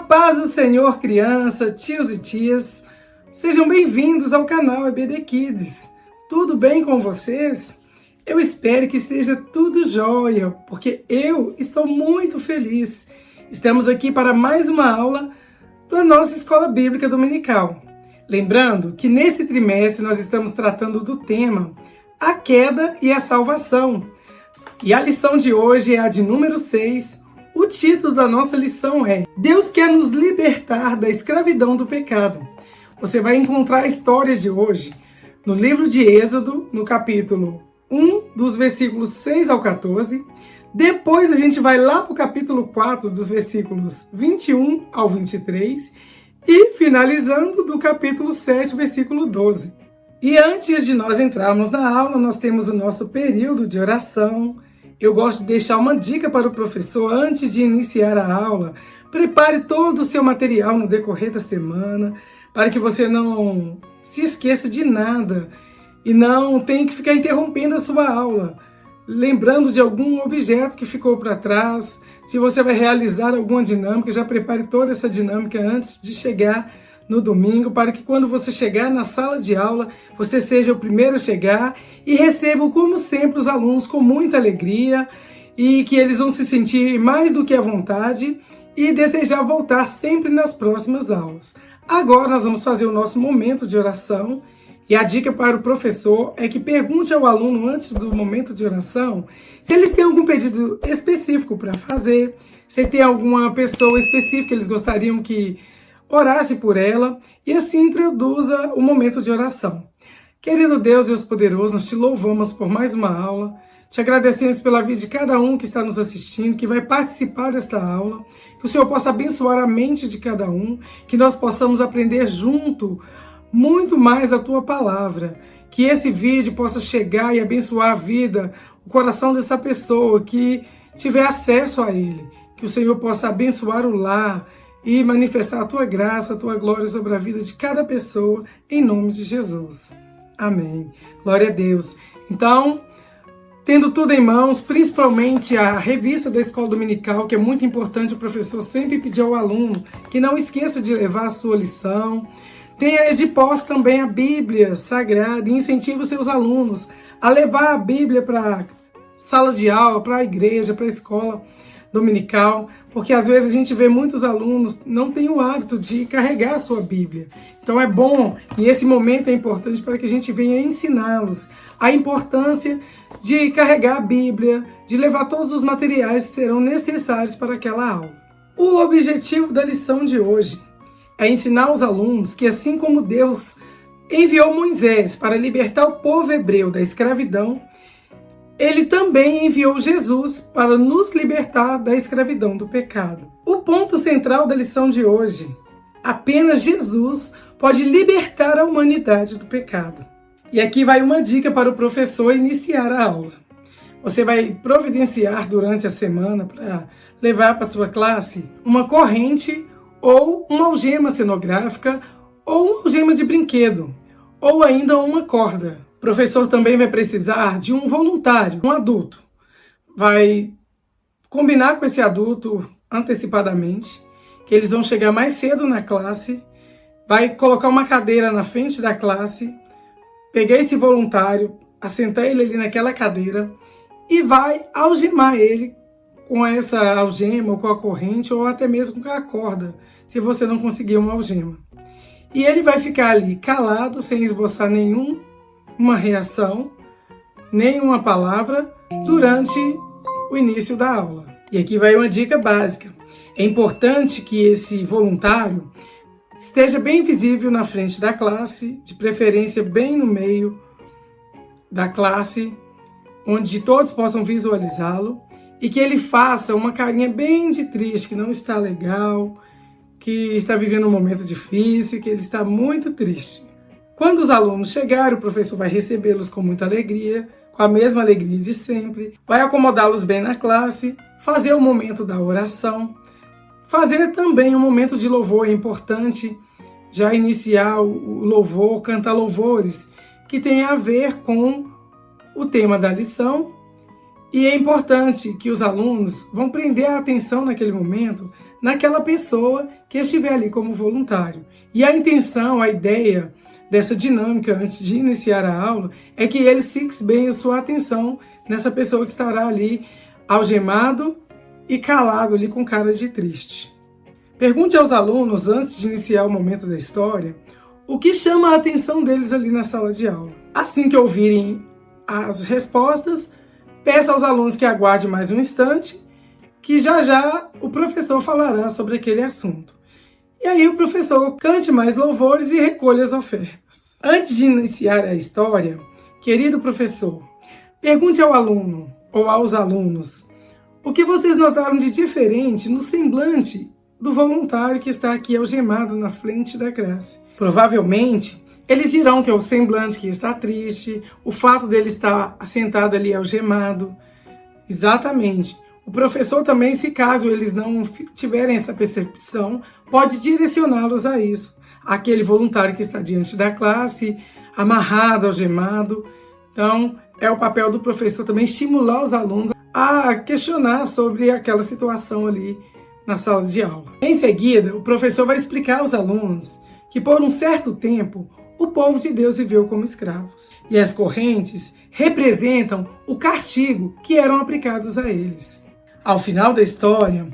paz do Senhor, criança, tios e tias, sejam bem-vindos ao canal EBD Kids. Tudo bem com vocês? Eu espero que esteja tudo jóia, porque eu estou muito feliz. Estamos aqui para mais uma aula da nossa Escola Bíblica Dominical. Lembrando que nesse trimestre nós estamos tratando do tema A Queda e a Salvação. E a lição de hoje é a de número 6. O título da nossa lição é Deus quer nos libertar da escravidão do pecado. Você vai encontrar a história de hoje no livro de Êxodo, no capítulo 1, dos versículos 6 ao 14. Depois a gente vai lá para o capítulo 4, dos versículos 21 ao 23. E finalizando do capítulo 7, versículo 12. E antes de nós entrarmos na aula, nós temos o nosso período de oração. Eu gosto de deixar uma dica para o professor antes de iniciar a aula. Prepare todo o seu material no decorrer da semana, para que você não se esqueça de nada e não tenha que ficar interrompendo a sua aula, lembrando de algum objeto que ficou para trás. Se você vai realizar alguma dinâmica, já prepare toda essa dinâmica antes de chegar no domingo, para que quando você chegar na sala de aula, você seja o primeiro a chegar e receba, como sempre, os alunos com muita alegria e que eles vão se sentir mais do que à vontade e desejar voltar sempre nas próximas aulas. Agora nós vamos fazer o nosso momento de oração e a dica para o professor é que pergunte ao aluno antes do momento de oração se eles têm algum pedido específico para fazer, se tem alguma pessoa específica que eles gostariam que orasse por ela e assim introduza o momento de oração. Querido Deus, Deus poderoso, nós te louvamos por mais uma aula, te agradecemos pela vida de cada um que está nos assistindo, que vai participar desta aula, que o Senhor possa abençoar a mente de cada um, que nós possamos aprender junto muito mais da tua palavra, que esse vídeo possa chegar e abençoar a vida, o coração dessa pessoa que tiver acesso a ele, que o Senhor possa abençoar o lar, e manifestar a tua graça, a tua glória sobre a vida de cada pessoa, em nome de Jesus. Amém. Glória a Deus. Então, tendo tudo em mãos, principalmente a revista da Escola Dominical, que é muito importante, o professor sempre pedir ao aluno que não esqueça de levar a sua lição. Tenha de posse também a Bíblia Sagrada e incentive os seus alunos a levar a Bíblia para a sala de aula, para a igreja, para a escola dominical, porque às vezes a gente vê muitos alunos não têm o hábito de carregar a sua Bíblia. Então é bom, e esse momento é importante para que a gente venha ensiná-los a importância de carregar a Bíblia, de levar todos os materiais que serão necessários para aquela aula. O objetivo da lição de hoje é ensinar os alunos que, assim como Deus enviou Moisés para libertar o povo hebreu da escravidão, ele também enviou Jesus para nos libertar da escravidão do pecado. O ponto central da lição de hoje: apenas Jesus pode libertar a humanidade do pecado. E aqui vai uma dica para o professor iniciar a aula. Você vai providenciar durante a semana para levar para a sua classe uma corrente ou uma algema cenográfica ou uma algema de brinquedo ou ainda uma corda. O professor também vai precisar de um voluntário, um adulto. Vai combinar com esse adulto antecipadamente, que eles vão chegar mais cedo na classe, vai colocar uma cadeira na frente da classe, pegar esse voluntário, assentar ele ali naquela cadeira e vai algemar ele com essa algema, ou com a corrente, ou até mesmo com a corda, se você não conseguir uma algema. E ele vai ficar ali calado, sem esboçar uma reação, nenhuma palavra, durante o início da aula. E aqui vai uma dica básica. É importante que esse voluntário esteja bem visível na frente da classe, de preferência bem no meio da classe, onde todos possam visualizá-lo, e que ele faça uma carinha bem de triste, que não está legal, que está vivendo um momento difícil, que ele está muito triste. Quando os alunos chegarem, o professor vai recebê-los com muita alegria, com a mesma alegria de sempre, vai acomodá-los bem na classe, fazer o momento da oração, fazer também um momento de louvor. É importante já iniciar o louvor, cantar louvores que tem a ver com o tema da lição, e é importante que os alunos vão prender a atenção naquele momento naquela pessoa que estiver ali como voluntário. E a intenção, a ideia dessa dinâmica antes de iniciar a aula é que eles fixem bem a sua atenção nessa pessoa que estará ali algemado e calado ali com cara de triste. Pergunte aos alunos, antes de iniciar o momento da história, o que chama a atenção deles ali na sala de aula. Assim que ouvirem as respostas, peça aos alunos que aguardem mais um instante, que já já o professor falará sobre aquele assunto. E aí o professor cante mais louvores e recolha as ofertas. Antes de iniciar a história, querido professor, pergunte ao aluno ou aos alunos o que vocês notaram de diferente no semblante do voluntário que está aqui algemado na frente da classe. Provavelmente, eles dirão que é o semblante que está triste, o fato dele estar assentado ali algemado. Exatamente. O professor também, se caso eles não tiverem essa percepção, pode direcioná-los a isso. Aquele voluntário que está diante da classe, amarrado, algemado. Então, é o papel do professor também estimular os alunos a questionar sobre aquela situação ali na sala de aula. Em seguida, o professor vai explicar aos alunos que por um certo tempo o povo de Deus viveu como escravos. E as correntes representam o castigo que eram aplicados a eles. Ao final da história,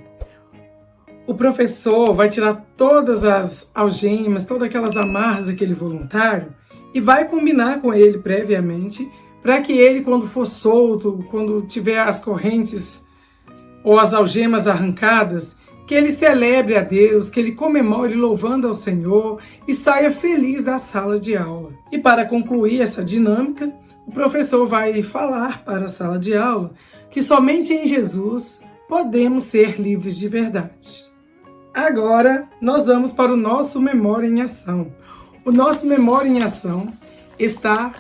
o professor vai tirar todas as algemas, todas aquelas amarras daquele voluntário e vai combinar com ele previamente para que ele, quando for solto, quando tiver as correntes ou as algemas arrancadas, que ele celebre a Deus, que ele comemore louvando ao Senhor e saia feliz da sala de aula. E para concluir essa dinâmica, o professor vai falar para a sala de aula que somente em Jesus podemos ser livres de verdade. Agora, nós vamos para o nosso Memória em Ação. O nosso Memória em Ação está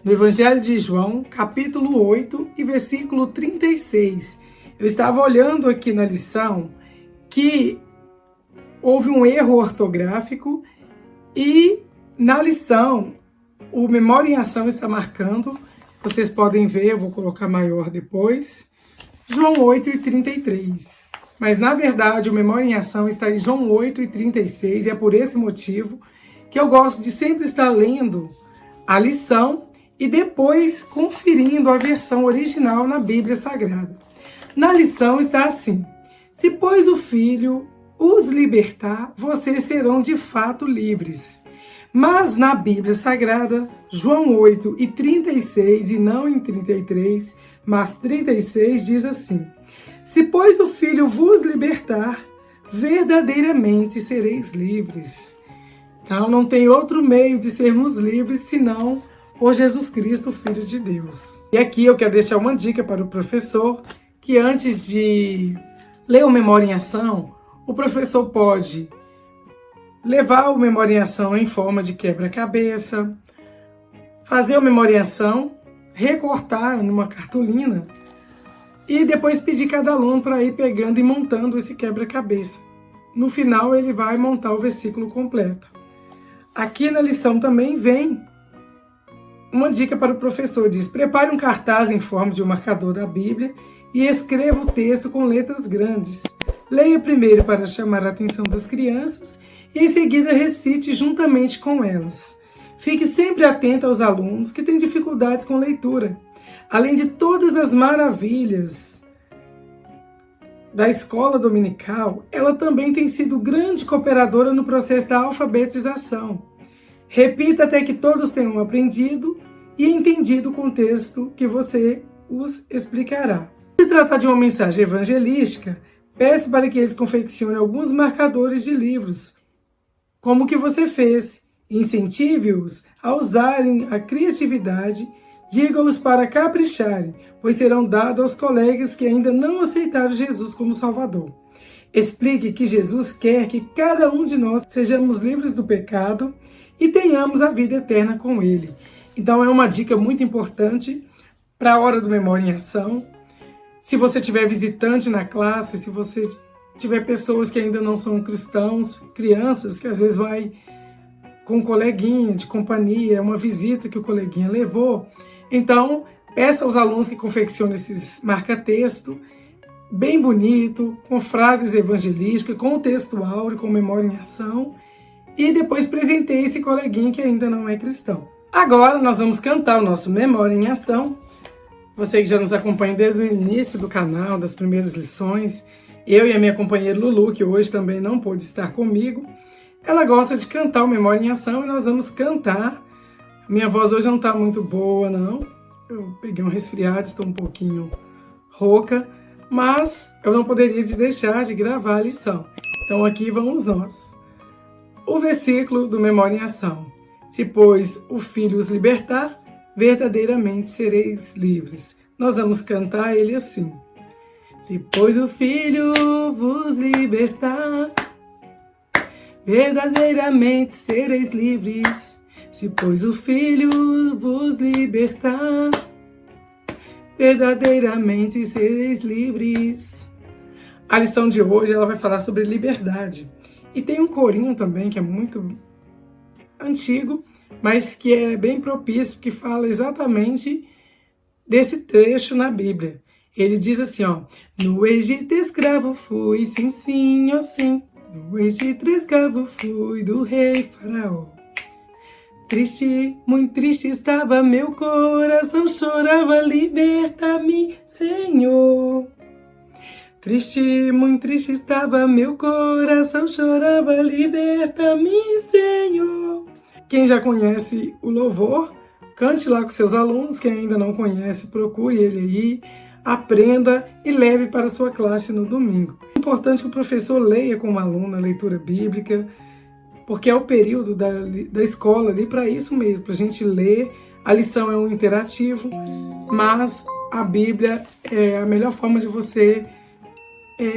no Evangelho de João, capítulo 8 e versículo 36. Eu estava olhando aqui na lição que houve um erro ortográfico e na lição o Memória em Ação está marcando, vocês podem ver, eu vou colocar maior depois, João 8 e 33. Mas na verdade o Memória em Ação está em João 8 e 36 e é por esse motivo que eu gosto de sempre estar lendo a lição e depois conferindo a versão original na Bíblia Sagrada. Na lição está assim: se pois o Filho os libertar, vocês serão de fato livres. Mas na Bíblia Sagrada, João 8 e 36, e não em 33, mas 36, diz assim: se pois o Filho vos libertar, verdadeiramente sereis livres. Então não tem outro meio de sermos livres senão por Jesus Cristo, Filho de Deus. E aqui eu quero deixar uma dica para o professor, que antes de ler o Memória em Ação, o professor pode levar o Memória em Ação em forma de quebra-cabeça, fazer o Memória em Ação, recortar numa cartolina e depois pedir cada aluno para ir pegando e montando esse quebra-cabeça. No final ele vai montar o versículo completo. Aqui na lição também vem uma dica para o professor, diz: prepare um cartaz em forma de um marcador da Bíblia e escreva o texto com letras grandes. Leia primeiro para chamar a atenção das crianças e em seguida recite juntamente com elas. Fique sempre atento aos alunos que têm dificuldades com leitura. Além de todas as maravilhas da escola dominical, ela também tem sido grande cooperadora no processo da alfabetização. Repita até que todos tenham aprendido e entendido o contexto que você os explicará. Se tratar de uma mensagem evangelística, peça para que eles confeccionem alguns marcadores de livros, como o que você fez. Incentive-os a usarem a criatividade, diga-os para capricharem, pois serão dados aos colegas que ainda não aceitaram Jesus como Salvador. Explique que Jesus quer que cada um de nós sejamos livres do pecado e tenhamos a vida eterna com Ele. Então é uma dica muito importante para a hora do Memória em Ação. Se você tiver visitante na classe, se você tiver pessoas que ainda não são cristãos, crianças que às vezes vai com um coleguinha de companhia, uma visita que o coleguinha levou, então peça aos alunos que confeccionem esses marca-texto, bem bonito, com frases evangelísticas, com o texto áureo, com memória em ação. E depois presentei esse coleguinha que ainda não é cristão. Agora nós vamos cantar o nosso Memória em Ação. Você que já nos acompanha desde o início do canal, das primeiras lições, eu e a minha companheira Lulu, que hoje também não pôde estar comigo, ela gosta de cantar o Memória em Ação e nós vamos cantar. Minha voz hoje não está muito boa, não. Eu peguei um resfriado, estou um pouquinho rouca, mas eu não poderia deixar de gravar a lição. Então aqui vamos nós. O versículo do Memória em Ação. Se, pois, o Filho os libertar, verdadeiramente sereis livres. Nós vamos cantar ele assim. Se, pois, o Filho vos libertar, verdadeiramente sereis livres. Se, pois, o Filho vos libertar, verdadeiramente sereis livres. A lição de hoje ela vai falar sobre liberdade. E tem um corinho também que é muito antigo, mas que é bem propício, que fala exatamente desse trecho na Bíblia. Ele diz assim, ó: no Egito escravo fui, sim, sim, ó sim. No Egito escravo fui do rei Faraó. Triste, muito triste estava meu coração, chorava, liberta-me, Senhor. Triste, muito triste estava meu coração, chorava, liberta-me, Senhor. Quem já conhece o louvor, cante lá com seus alunos. Quem ainda não conhece, procure ele aí, aprenda e leve para a sua classe no domingo. É importante que o professor leia com o aluno a leitura bíblica, porque é o período da escola ali para isso mesmo, para a gente ler. A lição é um interativo, mas a Bíblia é a melhor forma de você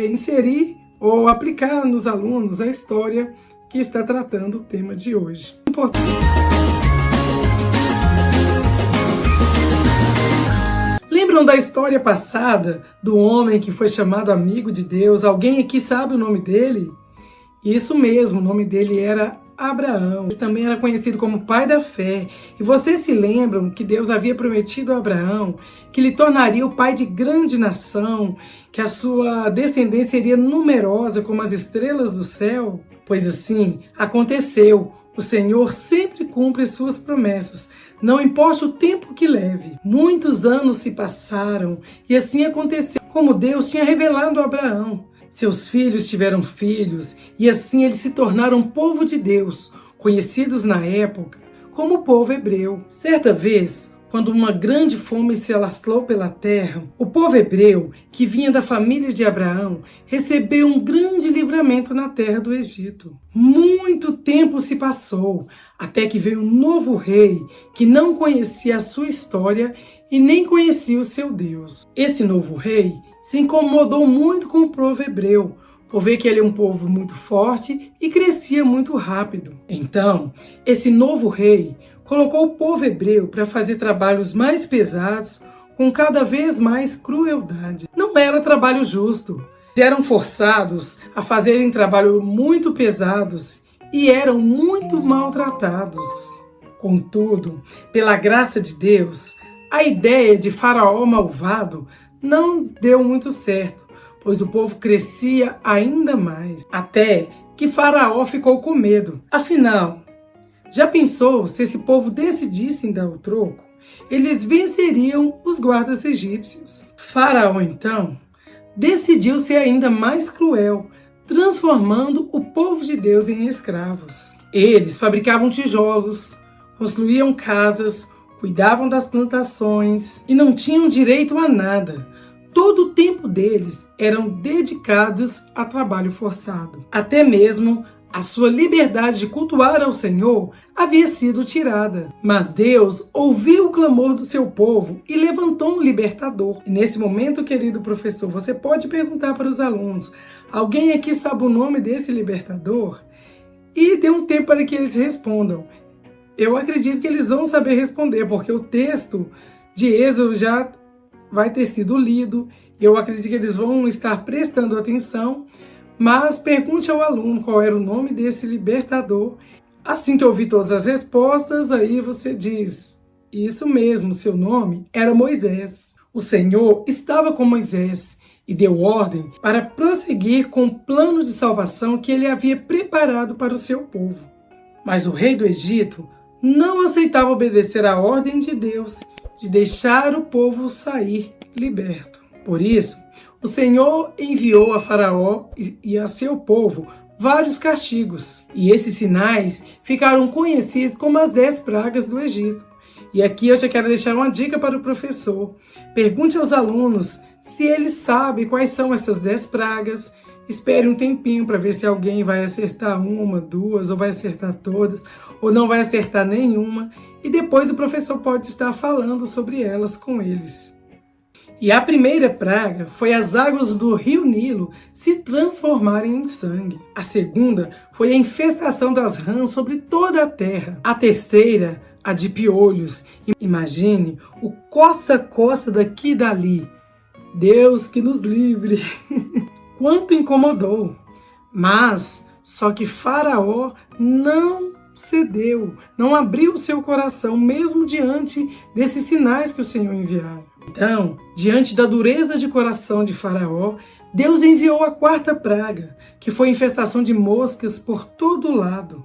inserir ou aplicar nos alunos a história que está tratando o tema de hoje. Importante. Lembram da história passada do homem que foi chamado amigo de Deus? Alguém aqui sabe o nome dele? Isso mesmo, o nome dele era Abraão. Ele também era conhecido como pai da fé. E vocês se lembram que Deus havia prometido a Abraão que lhe tornaria o pai de grande nação, que a sua descendência seria numerosa como as estrelas do céu? Pois assim aconteceu. O Senhor sempre cumpre suas promessas, não importa o tempo que leve. Muitos anos se passaram e assim aconteceu como Deus tinha revelado a Abraão. Seus filhos tiveram filhos e assim eles se tornaram povo de Deus, conhecidos na época como o povo hebreu. Certa vez, quando uma grande fome se alastrou pela terra, o povo hebreu, que vinha da família de Abraão, recebeu um grande livramento na terra do Egito. Muito tempo se passou, até que veio um novo rei que não conhecia a sua história e nem conhecia o seu Deus. Esse novo rei se incomodou muito com o povo hebreu, por ver que ele é um povo muito forte e crescia muito rápido. Então, esse novo rei colocou o povo hebreu para fazer trabalhos mais pesados, com cada vez mais crueldade. Não era trabalho justo. Eram forçados a fazerem trabalhos muito pesados e eram muito maltratados. Contudo, pela graça de Deus, a ideia de Faraó malvado não deu muito certo, pois o povo crescia ainda mais, até que Faraó ficou com medo. Afinal, já pensou se esse povo decidissem dar o troco? Eles venceriam os guardas egípcios. Faraó, então, decidiu ser ainda mais cruel, transformando o povo de Deus em escravos. Eles fabricavam tijolos, construíam casas, cuidavam das plantações e não tinham direito a nada. Todo o tempo deles eram dedicados a trabalho forçado. Até mesmo a sua liberdade de cultuar ao Senhor havia sido tirada. Mas Deus ouviu o clamor do seu povo e levantou um libertador. E nesse momento, querido professor, você pode perguntar para os alunos: alguém aqui sabe o nome desse libertador? E dê um tempo para que eles respondam. Eu acredito que eles vão saber responder, porque o texto de Êxodo já vai ter sido lido. Eu acredito que eles vão estar prestando atenção. Mas pergunte ao aluno qual era o nome desse libertador. Assim que ouvir todas as respostas, aí você diz: isso mesmo, seu nome era Moisés. O Senhor estava com Moisés e deu ordem para prosseguir com o plano de salvação que ele havia preparado para o seu povo. Mas o rei do Egito não aceitava obedecer à ordem de Deus de deixar o povo sair liberto. Por isso, o Senhor enviou a Faraó e a seu povo vários castigos, e esses sinais ficaram conhecidos como as 10 pragas do Egito. E aqui eu já quero deixar uma dica para o professor. Pergunte aos alunos se eles sabem quais são essas 10 pragas. Espere um tempinho para ver se alguém vai acertar uma, duas, ou vai acertar todas, ou não vai acertar nenhuma. E depois o professor pode estar falando sobre elas com eles. E a primeira praga foi as águas do rio Nilo se transformarem em sangue. A segunda foi a infestação das rãs sobre toda a terra. A terceira, a de piolhos. Imagine o coça-coça daqui e dali. Deus que nos livre. Quanto incomodou. Mas só que Faraó não cedeu, não abriu seu coração, mesmo diante desses sinais que o Senhor enviara. Então, diante da dureza de coração de Faraó, Deus enviou a quarta praga, que foi a infestação de moscas por todo lado.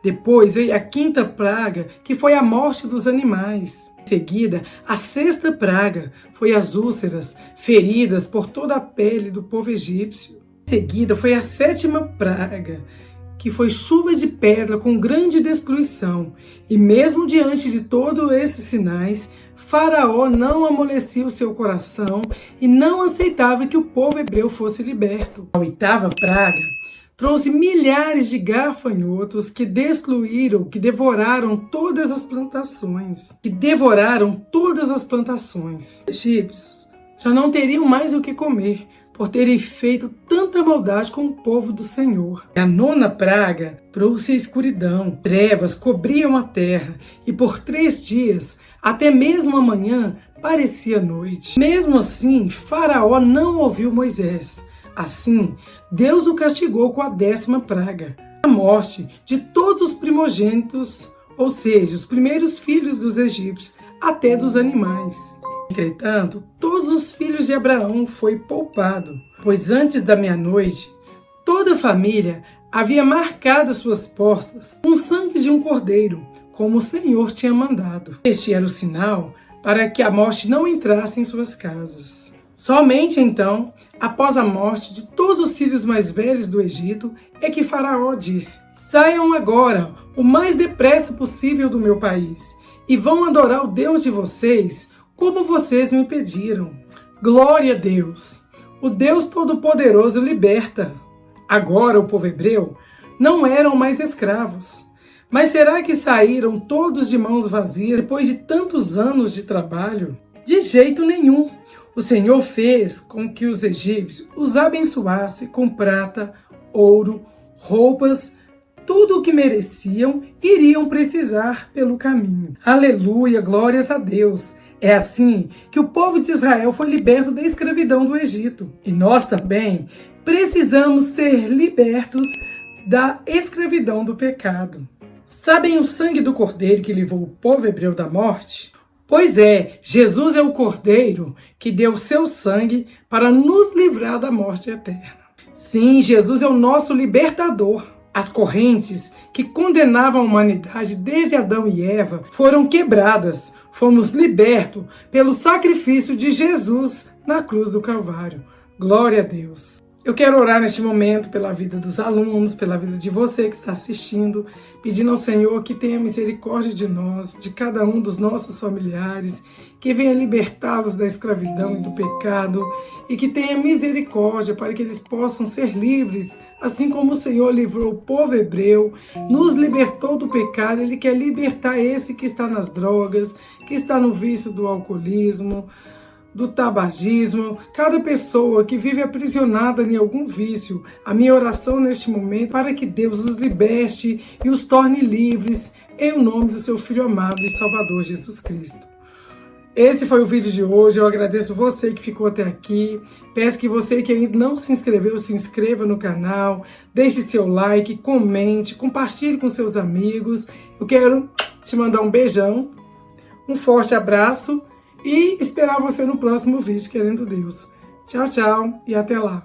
Depois veio a quinta praga, que foi a morte dos animais. Em seguida, a sexta praga foi as úlceras, feridas por toda a pele do povo egípcio. Em seguida, foi a sétima praga, que foi chuva de pedra com grande destruição. E mesmo diante de todos esses sinais, Faraó não amolecia o seu coração e não aceitava que o povo hebreu fosse liberto. A oitava praga trouxe milhares de gafanhotos que destruíram, que devoraram todas as plantações. Os egípcios já não teriam mais o que comer, por terem feito tanta maldade com o povo do Senhor. A nona praga trouxe a escuridão. Trevas cobriam a terra, e por 3 dias, até mesmo amanhã, parecia noite. Mesmo assim, Faraó não ouviu Moisés. Assim, Deus o castigou com a 10ª praga, a morte de todos os primogênitos, ou seja, os primeiros filhos dos egípcios, até dos animais. Entretanto, todos os filhos de Abraão foi poupado, pois antes da meia-noite, toda a família havia marcado suas portas com o sangue de um cordeiro, como o Senhor tinha mandado. Este era o sinal para que a morte não entrasse em suas casas. Somente então, após a morte de todos os filhos mais velhos do Egito, é que Faraó disse: saiam agora, o mais depressa possível do meu país, e vão adorar o Deus de vocês, como vocês me pediram. Glória a Deus! O Deus Todo-Poderoso liberta. Agora o povo hebreu não eram mais escravos. Mas será que saíram todos de mãos vazias depois de tantos anos de trabalho? De jeito nenhum. O Senhor fez com que os egípcios os abençoassem com prata, ouro, roupas, tudo o que mereciam iriam precisar pelo caminho. Aleluia, glórias a Deus! É assim que o povo de Israel foi liberto da escravidão do Egito. E nós também precisamos ser libertos da escravidão do pecado. Sabem o sangue do cordeiro que livrou o povo hebreu da morte? Pois é, Jesus é o cordeiro que deu seu sangue para nos livrar da morte eterna. Sim, Jesus é o nosso libertador. As correntes que condenavam a humanidade desde Adão e Eva foram quebradas. Fomos libertos pelo sacrifício de Jesus na cruz do Calvário. Glória a Deus. Eu quero orar neste momento pela vida dos alunos, pela vida de você que está assistindo, pedindo ao Senhor que tenha misericórdia de nós, de cada um dos nossos familiares, que venha libertá-los da escravidão e do pecado, e que tenha misericórdia para que eles possam ser livres, assim como o Senhor livrou o povo hebreu, nos libertou do pecado. Ele quer libertar esse que está nas drogas, que está no vício do alcoolismo, do tabagismo, cada pessoa que vive aprisionada em algum vício. A minha oração neste momento para que Deus os liberte e os torne livres, em nome do seu Filho amado e Salvador Jesus Cristo. Esse foi o vídeo de hoje. Eu agradeço você que ficou até aqui. Peço que você que ainda não se inscreveu, se inscreva no canal, deixe seu like, comente, compartilhe com seus amigos. Eu quero te mandar um beijão, um forte abraço e esperar você no próximo vídeo, querendo Deus. Tchau, tchau e até lá!